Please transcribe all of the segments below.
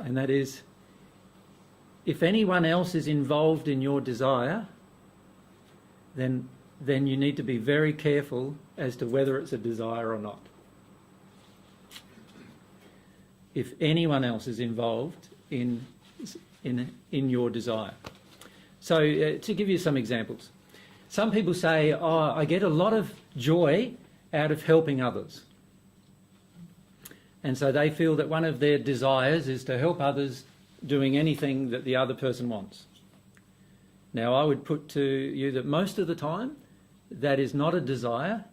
and that is, if anyone else is involved in your desire, then you need to be very careful as to whether it's a desire or not. If anyone else is involved in your desire. So to give you some examples, some people say, oh, I get a lot of joy out of helping others. And so they feel that one of their desires is to help others doing anything that the other person wants. Now, I would put to you that most of the time, that is not a desire,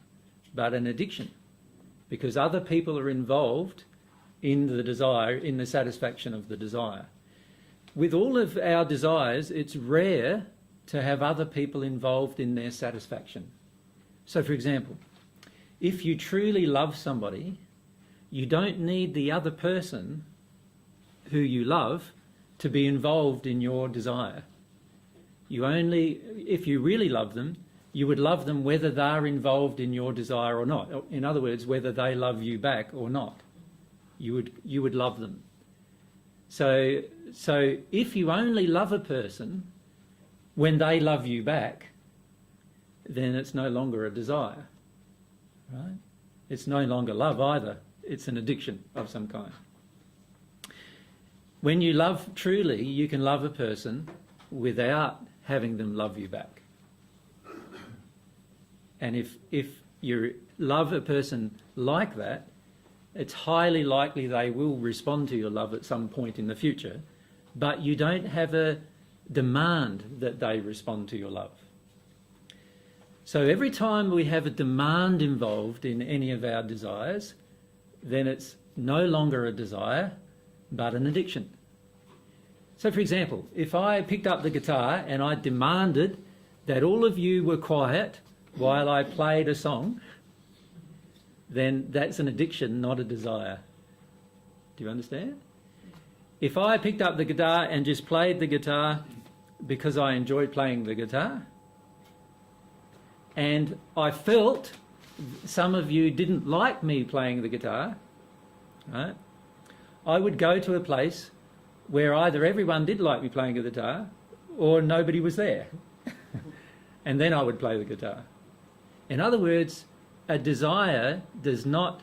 but an addiction, because other people are involved in the desire, in the satisfaction of the desire. With all of our desires, it's rare to have other people involved in their satisfaction. So, for example, if you truly love somebody, you don't need the other person who you love to be involved in your desire. You only, if you really love them, you would love them whether they're involved in your desire or not. In other words, whether they love you back or not. You would love them. So if you only love a person when they love you back, then it's no longer a desire, right? It's no longer love either. It's an addiction of some kind. When you love truly, you can love a person without having them love you back. And if you love a person like that, it's highly likely they will respond to your love at some point in the future, but you don't have a demand that they respond to your love. So every time we have a demand involved in any of our desires, then it's no longer a desire, but an addiction. So for example, if I picked up the guitar and I demanded that all of you were quiet while I played a song, then that's an addiction, not a desire. Do you understand? If I picked up the guitar and just played the guitar because I enjoyed playing the guitar, and I felt some of you didn't like me playing the guitar, right? I would go to a place where either everyone did like me playing the guitar or nobody was there. And then I would play the guitar. In other words, a desire does not,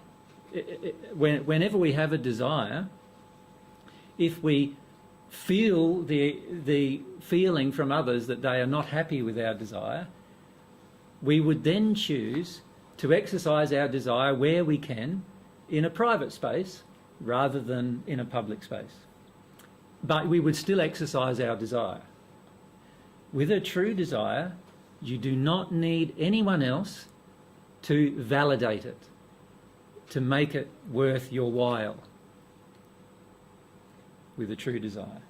whenever we have a desire, if we feel the feeling from others that they are not happy with our desire, we would then choose to exercise our desire where we can in a private space rather than in a public space. But we would still exercise our desire. With a true desire, you do not need anyone else to validate it, to make it worth your while. With a true desire.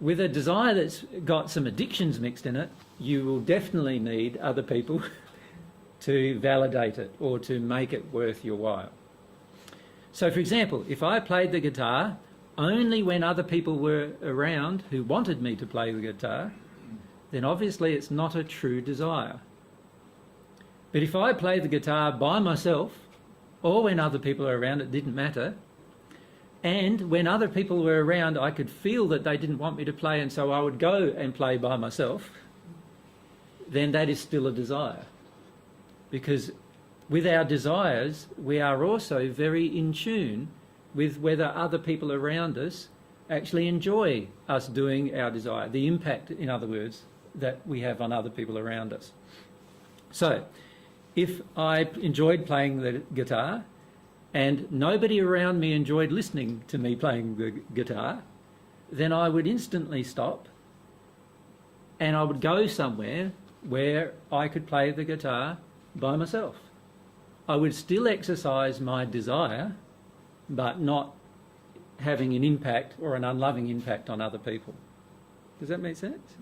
With a desire that's got some addictions mixed in it, you will definitely need other people to validate it or to make it worth your while. So for example, if I played the guitar only when other people were around who wanted me to play the guitar, then obviously it's not a true desire. But if I played the guitar by myself, or when other people are around, it didn't matter, and when other people were around, I could feel that they didn't want me to play, and so I would go and play by myself, then that is still a desire. Because with our desires, we are also very in tune with whether other people around us actually enjoy us doing our desire, the impact, in other words, that we have on other people around us. So, if I enjoyed playing the guitar and nobody around me enjoyed listening to me playing the guitar, then I would instantly stop and I would go somewhere where I could play the guitar by myself. I would still exercise my desire, but not having an impact or an unloving impact on other people. Does that make sense?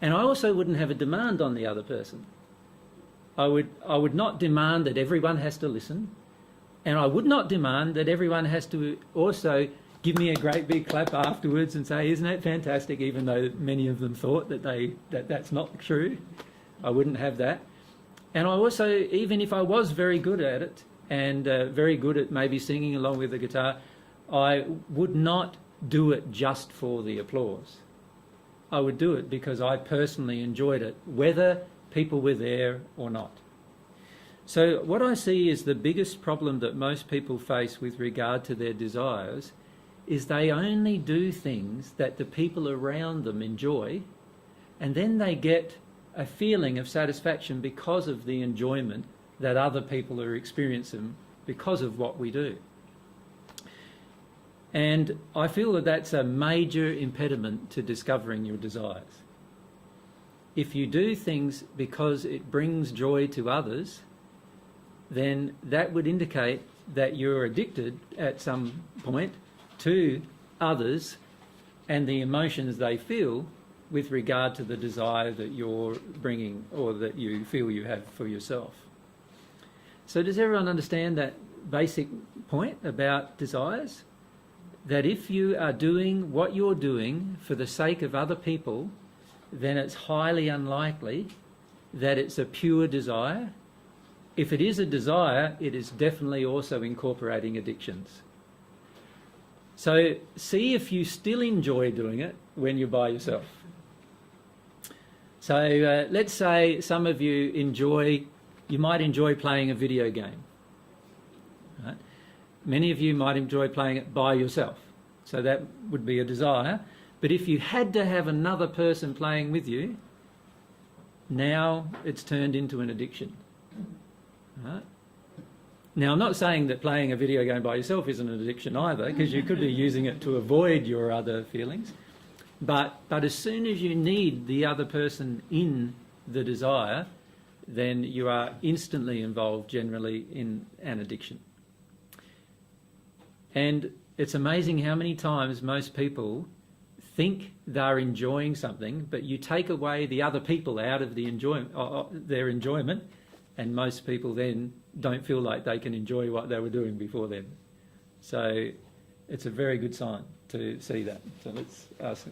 And I also wouldn't have a demand on the other person. I would not demand that everyone has to listen, and I would not demand that everyone has to also give me a great big clap afterwards and say, isn't that fantastic, even though many of them thought that that's not true. I wouldn't have that. And I also, even if I was very good at it, and very good at maybe singing along with the guitar, I would not do it just for the applause. I would do it because I personally enjoyed it, whether people were there or not. So what I see is the biggest problem that most people face with regard to their desires is they only do things that the people around them enjoy, and then they get a feeling of satisfaction because of the enjoyment that other people are experiencing because of what we do. And I feel that that's a major impediment to discovering your desires. If you do things because it brings joy to others, then that would indicate that you're addicted at some point to others and the emotions they feel with regard to the desire that you're bringing or that you feel you have for yourself. So does everyone understand that basic point about desires? That if you are doing what you're doing for the sake of other people, then it's highly unlikely that it's a pure desire. If it is a desire, it is definitely also incorporating addictions. So see if you still enjoy doing it when you're by yourself. So let's say some of you might enjoy playing a video game. Right? Many of you might enjoy playing it by yourself. So that would be a desire. But if you had to have another person playing with you, now it's turned into an addiction. Right? Now, I'm not saying that playing a video game by yourself isn't an addiction either, because you could be using it to avoid your other feelings. But as soon as you need the other person in the desire, then you are instantly involved generally in an addiction. And it's amazing how many times most people think they're enjoying something, but you take away the other people out of the their enjoyment, and most people then don't feel like they can enjoy what they were doing before then. So it's a very good sign to see that. So let's ask